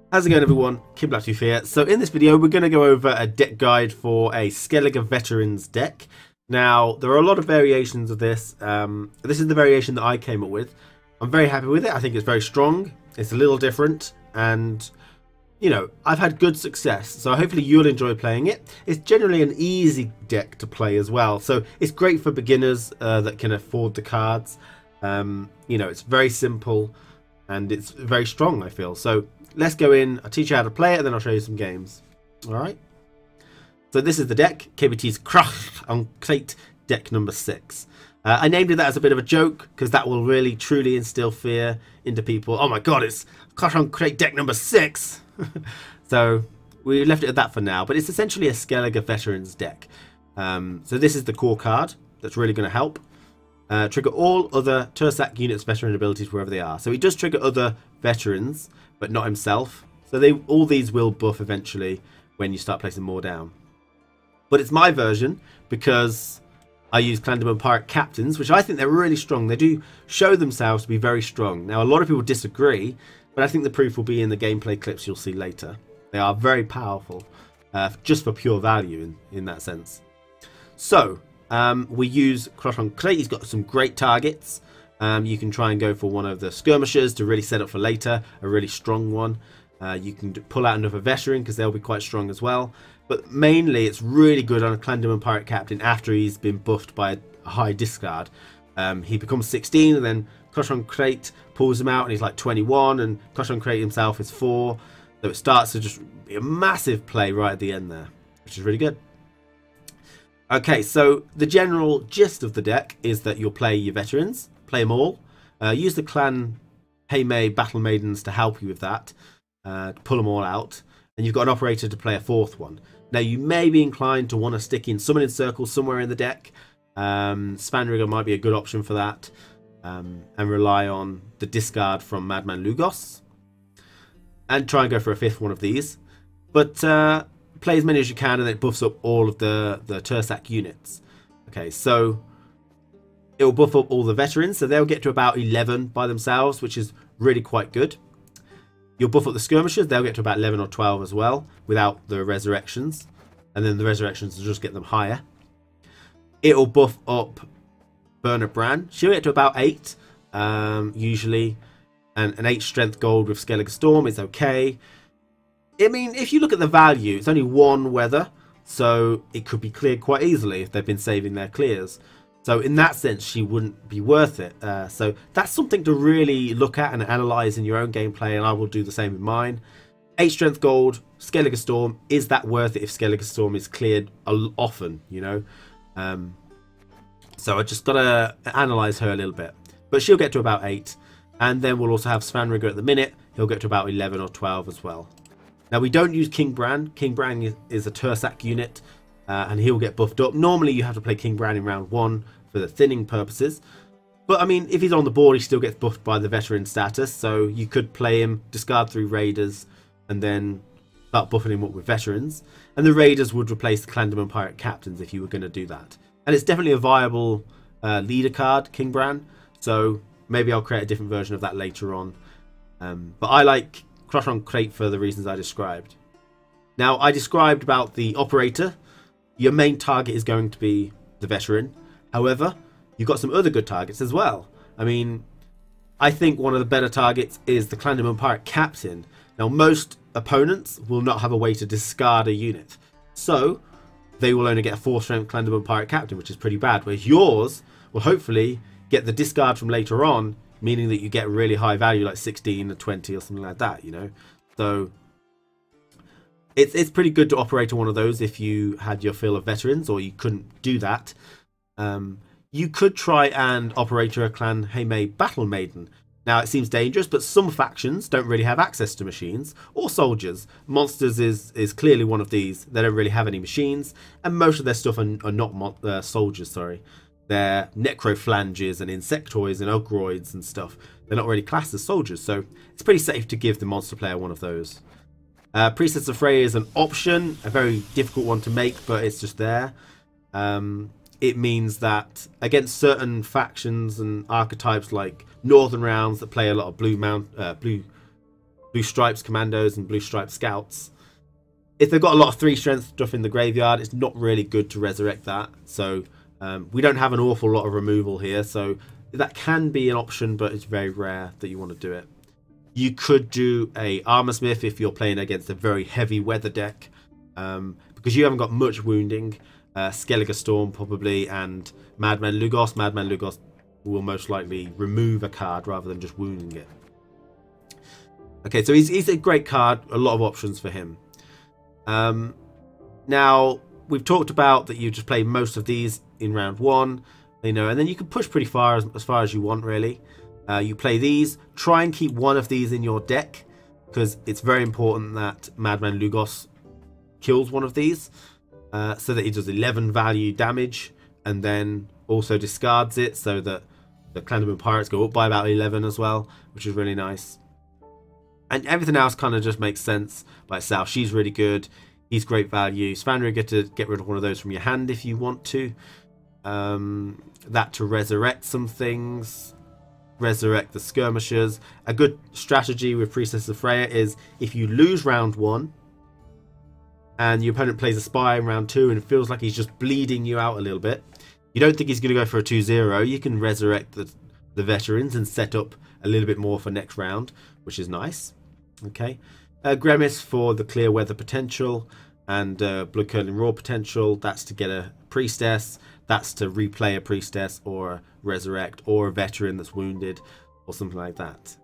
How's it going, everyone? KingBlackToof here. So in this video we're going to go over a deck guide for a Skellige Veterans deck. Now there are a lot of variations of this. This is the variation that I came up with. I'm very happy with it. I think it's very strong. It's a little different and you know, I've had good success, so hopefully you'll enjoy playing it. It's generally an easy deck to play as well, so it's great for beginners that can afford the cards. You know, it's very simple and it's very strong, I feel. So let's go in, I'll teach you how to play it, and then I'll show you some games. Alright. So this is the deck, KBT's Krach on Crate deck number 6. I named it that as a bit of a joke, because that will really truly instill fear into people. Oh my god, it's Krach on Crate deck number 6! So we left it at that for now, but it's essentially a Skellige Veterans deck. So this is the core card that's really going to help. Trigger all other Tursak units' veteran abilities wherever they are. So he does trigger other veterans, but not himself. So all these will buff eventually when you start placing more down. But it's my version because I use Clandemon Pirate Captains, which I think they're really strong. They do show themselves to be very strong. Now, a lot of people disagree, but I think the proof will be in the gameplay clips you'll see later. They are very powerful, just for pure value in that sense. So, we use Croton Crate. He's got some great targets. You can try and go for one of the skirmishers to really set up for later, a really strong one. You can pull out another veteran because they'll be quite strong as well. But mainly it's really good on a Clandemon Pirate Captain after he's been buffed by a high discard. He becomes 16 and then Croton Crate pulls him out and he's like 21, and Croton Crate himself is 4. So it starts to just be a massive play right at the end there, which is really good. Okay, so the general gist of the deck is that you'll play your veterans, play them all, use the clan Heimei Battle Maidens to help you with that, pull them all out, and you've got an operator to play a 4th one. Now you may be inclined to want to stick in Summoning Circle somewhere in the deck. Spanrigger might be a good option for that, and rely on the discard from Madman Lugos, and try and go for a 5th one of these. But play as many as you can, and it buffs up all of the Tursak units. Okay, so it will buff up all the veterans, so they'll get to about 11 by themselves, which is really quite good. You'll buff up the skirmishers, they'll get to about 11 or 12 as well, without the resurrections. And then the resurrections will just get them higher. It'll buff up Bernard Bran. She'll get to about 8, usually. And an 8 strength gold with Skellige Storm is okay. I mean, if you look at the value, it's only 1 weather, so it could be cleared quite easily if they've been saving their clears. So in that sense, she wouldn't be worth it. So that's something to really look at and analyze in your own gameplay, and I will do the same in mine. 8 strength gold, Skellige Storm, is that worth it if Skellige Storm is cleared often, you know? So I just got to analyze her a little bit. But she'll get to about 8. And then we'll also have Svanrigger at the minute. He'll get to about 11 or 12 as well. Now we don't use King Bran. King Bran is a Tursak unit, and he'll get buffed up. Normally you have to play King Bran in round 1 for the thinning purposes. But I mean, if he's on the board, he still gets buffed by the veteran status. So you could play him, discard 3 raiders, and then start buffing him up with veterans. And the raiders would replace the Clandemon Pirate Captains if you were going to do that. And it's definitely a viable leader card, King Bran. So maybe I'll create a different version of that later on. But I like Croton Crate for the reasons I described. Now, I described about the operator. Your main target is going to be the veteran. However, you've got some other good targets as well. I mean, I think one of the better targets is the Clandemon Pirate Captain. Now, most opponents will not have a way to discard a unit. So, they will only get a 4 strength Clandemon Pirate Captain, which is pretty bad. Whereas yours will hopefully get the discard from later on, meaning that you get really high value, like 16 or 20 or something like that, you know? So it's pretty good to operate on one of those if you had your fill of veterans, or you couldn't do that. You could try and operate a clan Heimei Battle Maiden. Now, it seems dangerous, but some factions don't really have access to machines or soldiers. Monsters is clearly one of these. They don't really have any machines, and most of their stuff are not soldiers, sorry. They're necrophalanges and insectoids and ogroids and stuff. They're not really classed as soldiers, so it's pretty safe to give the monster player one of those. Priestess of Freya is an option, a very difficult one to make, but it's just there. It means that against certain factions and archetypes like Northern Rounds that play a lot of blue Blue Stripes Commandos and Blue Stripes Scouts. If they've got a lot of 3 strength stuff in the graveyard, it's not really good to resurrect that. So we don't have an awful lot of removal here, so that can be an option, but it's very rare that you want to do it. You could do a Armorsmith if you're playing against a very heavy weather deck, because you haven't got much wounding. Skellige Storm probably, and Madman Lugos. Madman Lugos will most likely remove a card rather than just wounding it. Okay, so he's a great card. A lot of options for him. Now, we've talked about that you just play most of these in round 1, you know, and then you can push pretty far as far as you want, really. You play these. Try and keep one of these in your deck, because it's very important that Madman Lugos kills one of these, so that he does 11 value damage, and then also discards it, so that the Clanderman Pirates go up by about 11 as well, which is really nice. And everything else kind of just makes sense by itself. She's really good. He's great value. Svanrig, get to get rid of one of those from your hand if you want to. That to resurrect some things. Resurrect the skirmishers. A good strategy with Priestess of Freya is if you lose round 1 and your opponent plays a spy in round 2 and it feels like he's just bleeding you out a little bit, you don't think he's going to go for a 2-0, you can resurrect the veterans and set up a little bit more for next round, which is nice. Okay, Grimace for the clear weather potential, and Blood Curdling Raw potential. That's to get a priestess. That's to replay a priestess or a resurrect or a veteran that's wounded or something like that.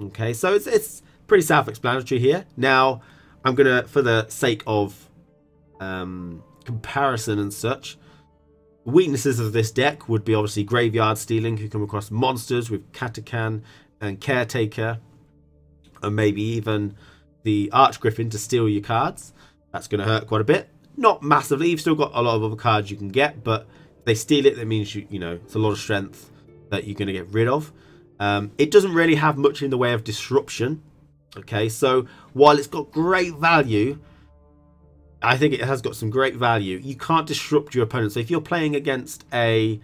Okay, so it's pretty self-explanatory here. Now, I'm gonna, for the sake of comparison and such, weaknesses of this deck would be obviously graveyard stealing. You come across monsters with Katakan and Caretaker, and maybe even the Archgriffin to steal your cards. That's going to hurt quite a bit. Not massively. You've still got a lot of other cards you can get, but if they steal it, that means you know it's a lot of strength that you're going to get rid of. It doesn't really have much in the way of disruption. Okay, so while it's got great value, I think it has got some great value. You can't disrupt your opponent. So if you're playing against a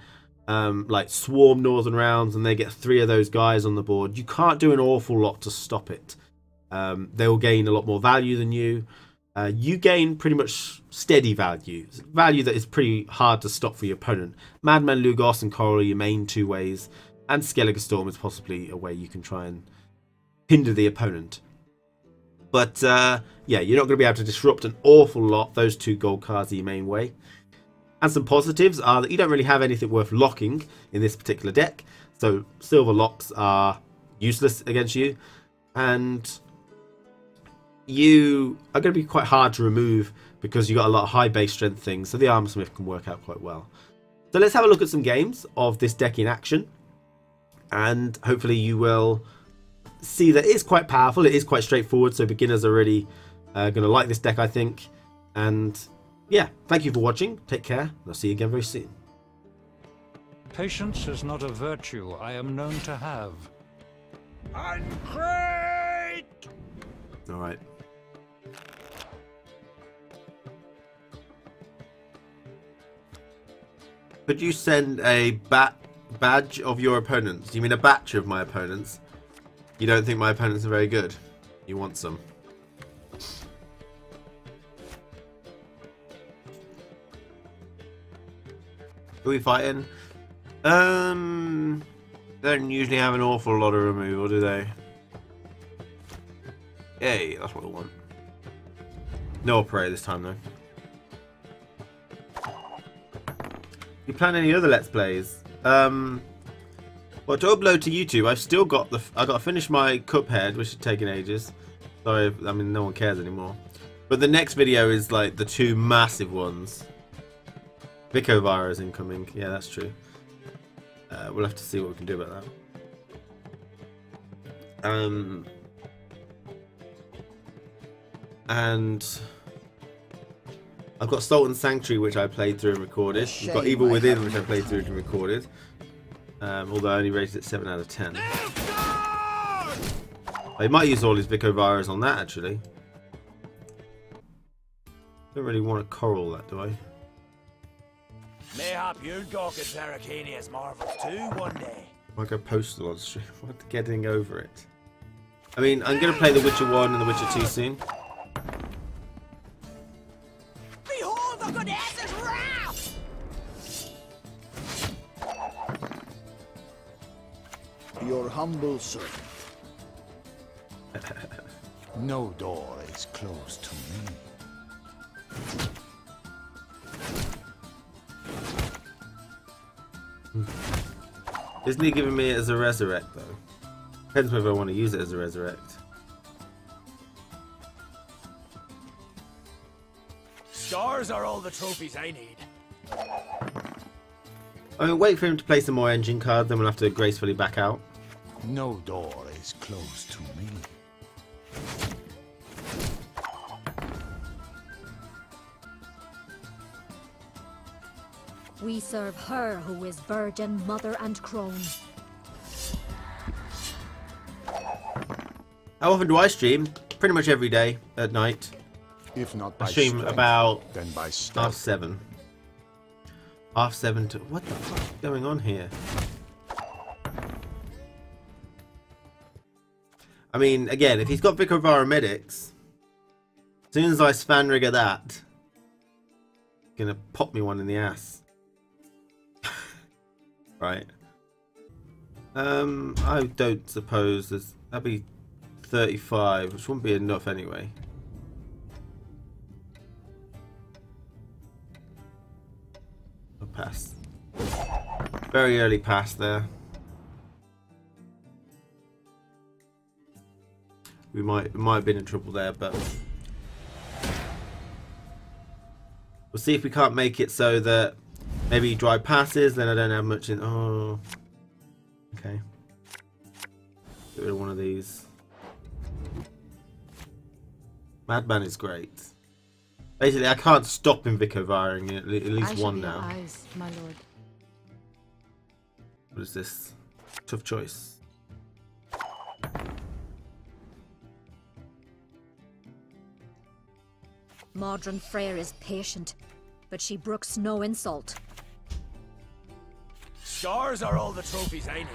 like Swarm Northern Rounds and they get 3 of those guys on the board, you can't do an awful lot to stop it. They will gain a lot more value than you. You gain pretty much steady value that is pretty hard to stop for your opponent. Madman Lugos and Coral are your main 2 ways, and Skellige Storm is possibly a way you can try and hinder the opponent. But yeah, you're not going to be able to disrupt an awful lot. Those 2 gold cards are your main way. And some positives are that you don't really have anything worth locking in this particular deck. So silver locks are useless against you. And you are going to be quite hard to remove because you've got a lot of high base strength things. So the Armorsmith can work out quite well. So let's have a look at some games of this deck in action. And hopefully you will see that it is quite powerful. It is quite straightforward. So beginners are really going to like this deck, I think. And yeah, thank you for watching. Take care, and I'll see you again very soon. Patience is not a virtue I am known to have. Uncrate! Alright. Could you send a badge of your opponents? Do you mean a batch of my opponents? You don't think my opponents are very good? You want some? Who are we fighting? They don't usually have an awful lot of removal, do they? Yay, that's what I want. No Prey this time though. You plan any other Let's Plays? Well, to upload to YouTube, I've still got I got to finish my Cuphead, which is taking ages. Sorry, I mean no one cares anymore. But the next video is like the 2 massive ones. Vicovara is incoming. Yeah, that's true. We'll have to see what we can do about that. And I've got Sultan Sanctuary, which I played through and recorded. We've got Evil Within, which I played through and recorded. Although I only rated it 7 out of 10. I might use all his Vicovaras on that, actually. Don't really want to coral that, do I? Mayhap you'd gawk at Arcania's marvels too one day. Might go postal on stream. What, getting over it. I mean, I'm going to play The Witcher 1 and The Witcher 2 soon. Behold the goddess's wrath! Your humble servant. No door is closed to me. Isn't he giving me it as a resurrect though? Depends whether I want to use it as a resurrect. Stars are all the trophies I need. I mean, wait for him to play some more engine cards, then we'll have to gracefully back out. No door is closed to me. We serve her who is virgin, mother, and crone. How often do I stream? Pretty much every day at night. If not I by stream strength, about then by stealth. 7:30. 7:30 to... What the fuck is going on here? I mean, again, if he's got Vicar of Aramedics, as soon as I Svanrigger that, he's gonna pop me one in the ass. Right. I don't suppose that'd be 35, which wouldn't be enough anyway. I'll pass. Very early pass there. We might have been in trouble there, but we'll see if we can't make it so that maybe dry passes, then I don't have much in. Oh, okay. Get rid of one of these. Madman is great. Basically, I can't stop him Vicar firing at least one now. Eyes, my lord. What is this? Tough choice. Modron Freyr is patient, but she brooks no insult. Stars are all the trophies I need.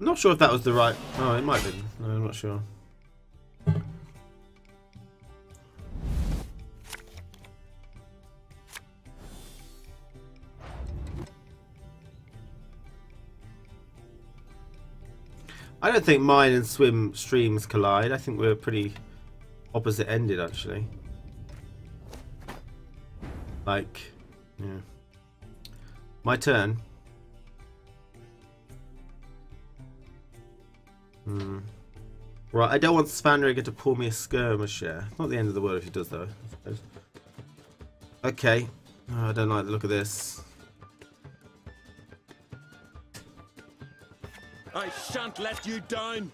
I'm not sure if that was the right... Oh, it might have been. No, I'm not sure. I don't think mine and Swim streams collide. I think we're pretty opposite-ended, actually. Like, yeah. My turn. Right, I don't want Svanrigger to pull me a skirmisher. Not the end of the world if he does, though, I suppose. Okay. Oh, I don't like the look of this. I shan't let you down.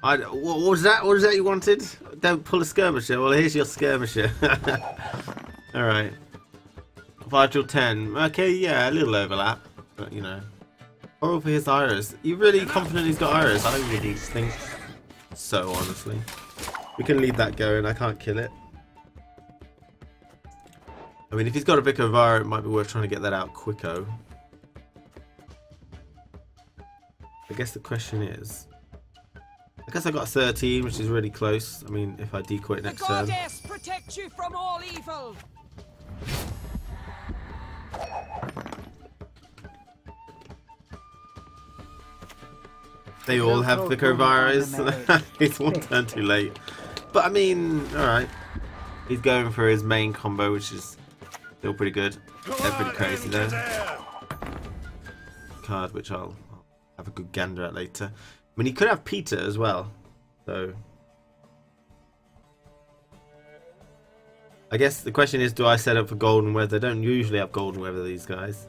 What was that? What was that you wanted? Don't pull a skirmisher. Well, here's your skirmisher. Alright. 5 till 10. Okay, yeah, a little overlap. But, you know. Or for his Iris. You really confident he's got Iris? I don't really think so, honestly. We can leave that going. I can't kill it. I mean, if he's got a Vicar of Ire, it might be worth trying to get that out quicko. I guess the question is... I guess I got 13, which is really close. I mean, if I decoy it next turn. The goddess protect you from all evil. They all have Vicar of Ires. It's one turn too late. But I mean, alright. He's going for his main combo, which is still pretty good. They're pretty crazy there. Card, which I'll have a good gander at later. I mean, he could have Peter as well. So I guess the question is, do I set up for Golden Weather? I don't usually have Golden Weather, these guys.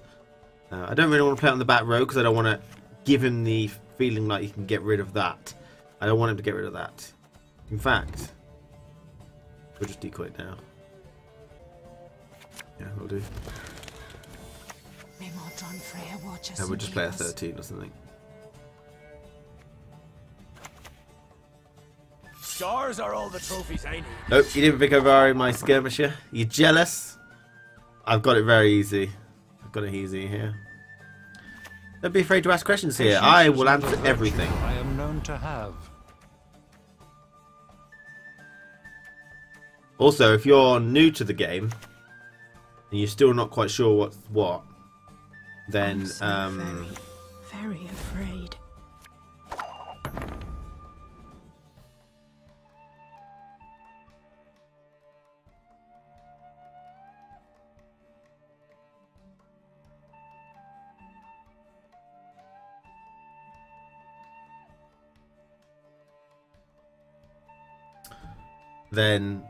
I don't really want to play on the back row because I don't want to give him the feeling like he can get rid of that. I don't want him to get rid of that. In fact, we'll just decoy it now. Yeah, we'll do. And we'll just play a 13 or something. Scars are all the trophies I need. Nope, you didn't pick over my skirmisher. You jealous? I've got it very easy. I've got it easy here. Don't be afraid to ask questions here. I will answer everything. I am known to have. Also, if you're new to the game and you're still not quite sure what's what, then I'm so very afraid. then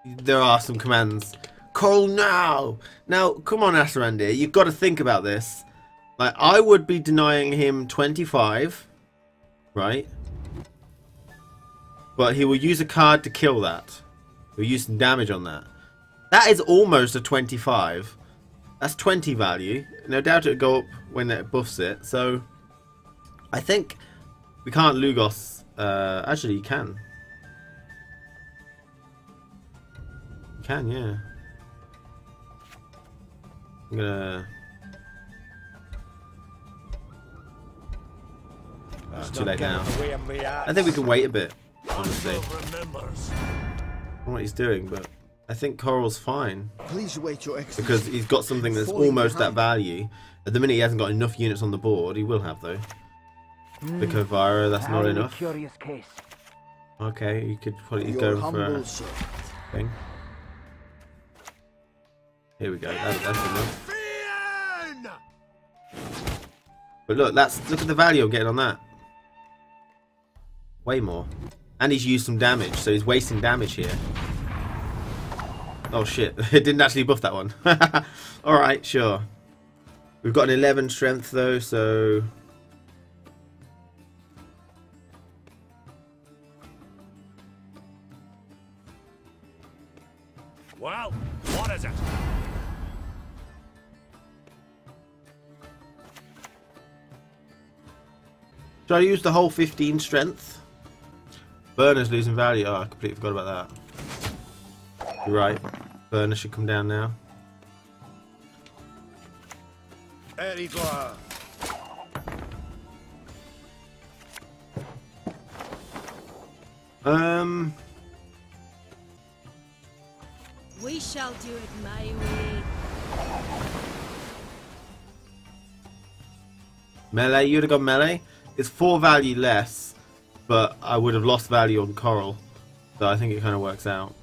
there are some commands. Call now! Now, come on, Asarandir, you've got to think about this. Like, I would be denying him 25, right? But he will use a card to kill that. He'll use some damage on that. That is almost a 25. That's 20 value. No doubt it'll go up when it buffs it. So, I think we can't Lugos. Actually, you can. You can, yeah. I'm gonna... too late now. I think we can wait a bit, honestly. I don't know what he's doing, but I think Coral's fine. Please wait, Your Excellency. Because he's got something that's almost that value. At the minute he hasn't got enough units on the board. He will have, though. The Kovara, that's not enough. Curious case. Okay, you could probably Your go for humble a servant. thing. Here we go, that's enough. But look, look at the value I'm getting on that. Way more. And he's used some damage, so he's wasting damage here. Oh shit, it didn't actually buff that one. Alright, sure. We've got an 11 strength though, so... Well, what is it? Should I use the whole 15 strength? Burner's losing value. Oh, I completely forgot about that. You're right. Burner should come down now. We shall do it my way. Melee, you'd have got melee. It's 4 value less, but I would have lost value on Coral. So I think it kind of works out.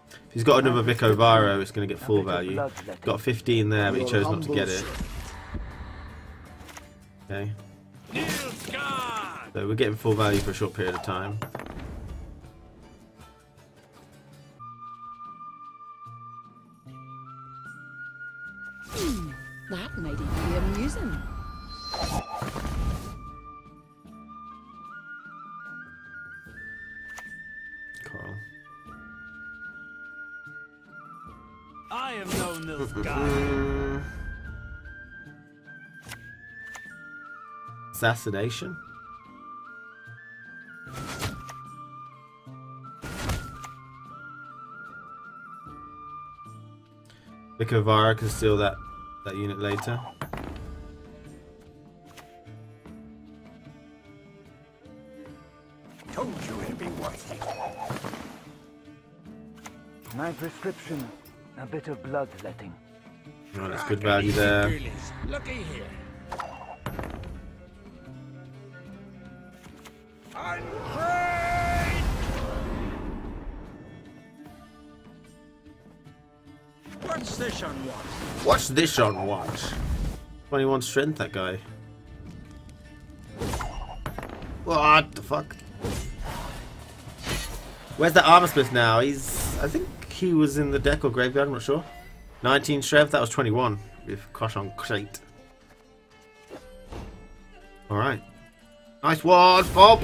If he's got another Vico Viro, it's going to get 4 value. Got 15 there, but he chose not to get it. Okay. So we're getting 4 value for a short period of time. That might even be amusing. Coral. I am no Nilfgaard. Assassination? Vico Viro can steal that unit later. Told you it'd be worth it. My prescription, a bit of bloodletting. Oh, that's good value there. Looky here. Untrained! What's this on watch? What's this on watch? 21 strength, that guy. What the fuck? Where's that armor smith now? I think he was in the deck or graveyard, I'm not sure. 19 strength, that was 21 with Crush on Crate. Alright. Nice one, Bob!